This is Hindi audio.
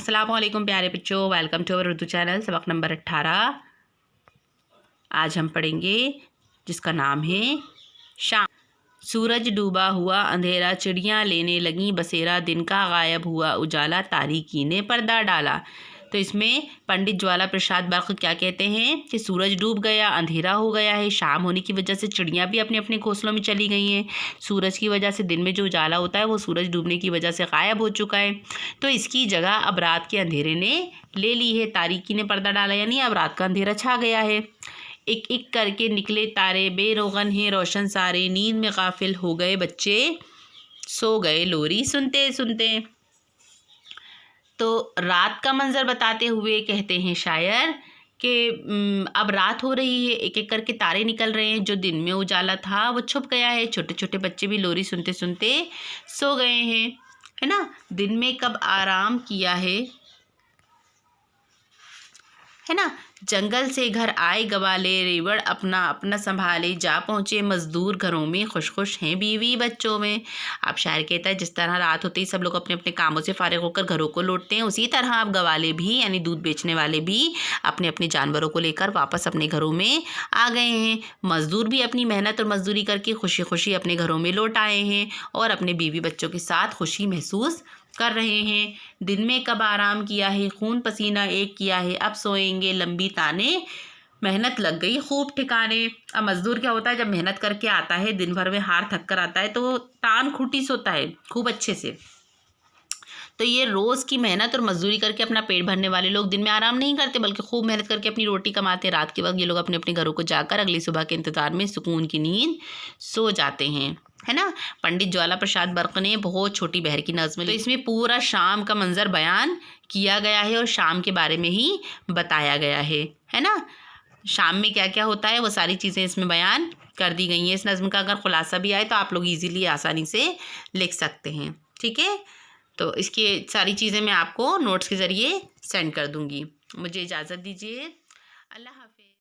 अस्सलाम वालेकुम प्यारे बच्चों, welcome to our Urdu channel. सबक नंबर 18 आज हम पढ़ेंगे जिसका नाम है शाम। सूरज डूबा हुआ अंधेरा, चिड़ियाँ लेने लगीं बसेरा, दिन का गायब हुआ उजाला, तारीकी ने पर्दा डाला। तो इसमें पंडित ज्वाला प्रसाद बर्क क्या कहते हैं कि सूरज डूब गया, अंधेरा हो गया है, शाम होने की वजह से चिड़ियाँ भी अपने अपने घोंसलों में चली गई हैं। सूरज की वजह से दिन में जो उजाला होता है वो सूरज डूबने की वजह से गायब हो चुका है। तो इसकी जगह अब रात के अंधेरे ने ले ली है, तारीकी ने पर्दा डाला, यानी अब रात का अंधेरा छा गया है। एक एक करके निकले तारे, बेरोगन हैं रोशन सारे, नींद में गाफिल हो गए बच्चे, सो गए लोरी सुनते सुनते। तो रात का मंजर बताते हुए कहते हैं शायर कि अब रात हो रही है, एक एक करके तारे निकल रहे हैं, जो दिन में उजाला था वो छुप गया है, छोटे छोटे बच्चे भी लोरी सुनते सुनते सो गए हैं, है ना। दिन में कब आराम किया है ना, जंगल से घर आए गवाले, रेवड़ अपना अपना संभाले, जा पहुँचे मज़दूर घरों में, खुश खुश हैं बीवी बच्चों में। अब शायर कहता है जिस तरह रात होते ही सब लोग अपने अपने कामों से फारिग होकर घरों को लौटते हैं, उसी तरह अब गवाले भी यानी दूध बेचने वाले भी अपने अपने जानवरों को लेकर वापस अपने घरों में आ गए हैं। मज़दूर भी अपनी मेहनत और मज़दूरी करके खुशी खुशी अपने घरों में लौट आए हैं और अपने बीवी बच्चों के साथ खुशी महसूस कर रहे हैं। दिन में कब आराम किया है, खून पसीना एक किया है, अब सोएंगे लंबी ताने, मेहनत लग गई खूब ठिकाने। अब मज़दूर क्या होता है, जब मेहनत करके आता है, दिन भर में हार थक कर आता है, तो तान खूटी सोता है खूब अच्छे से। तो ये रोज़ की मेहनत और मजदूरी करके अपना पेट भरने वाले लोग दिन में आराम नहीं करते, बल्कि खूब मेहनत करके अपनी रोटी कमाते। रात के वक्त ये लोग अपने अपने घरों को जाकर अगली सुबह के इंतज़ार में सुकून की नींद सो जाते हैं, है ना। पंडित ज्वाला प्रसाद बर्क ने बहुत छोटी बहर की नज़्म, तो इसमें पूरा शाम का मंजर बयान किया गया है और शाम के बारे में ही बताया गया है ना। शाम में क्या क्या होता है वो सारी चीज़ें इसमें बयान कर दी गई हैं। इस नज़्म का अगर खुलासा भी आए तो आप लोग ईज़िली आसानी से लिख सकते हैं, ठीक है। तो इसकी सारी चीज़ें मैं आपको नोट्स के ज़रिए सेंड कर दूँगी। मुझे इजाज़त दीजिए, अल्लाह हाफ़िज़।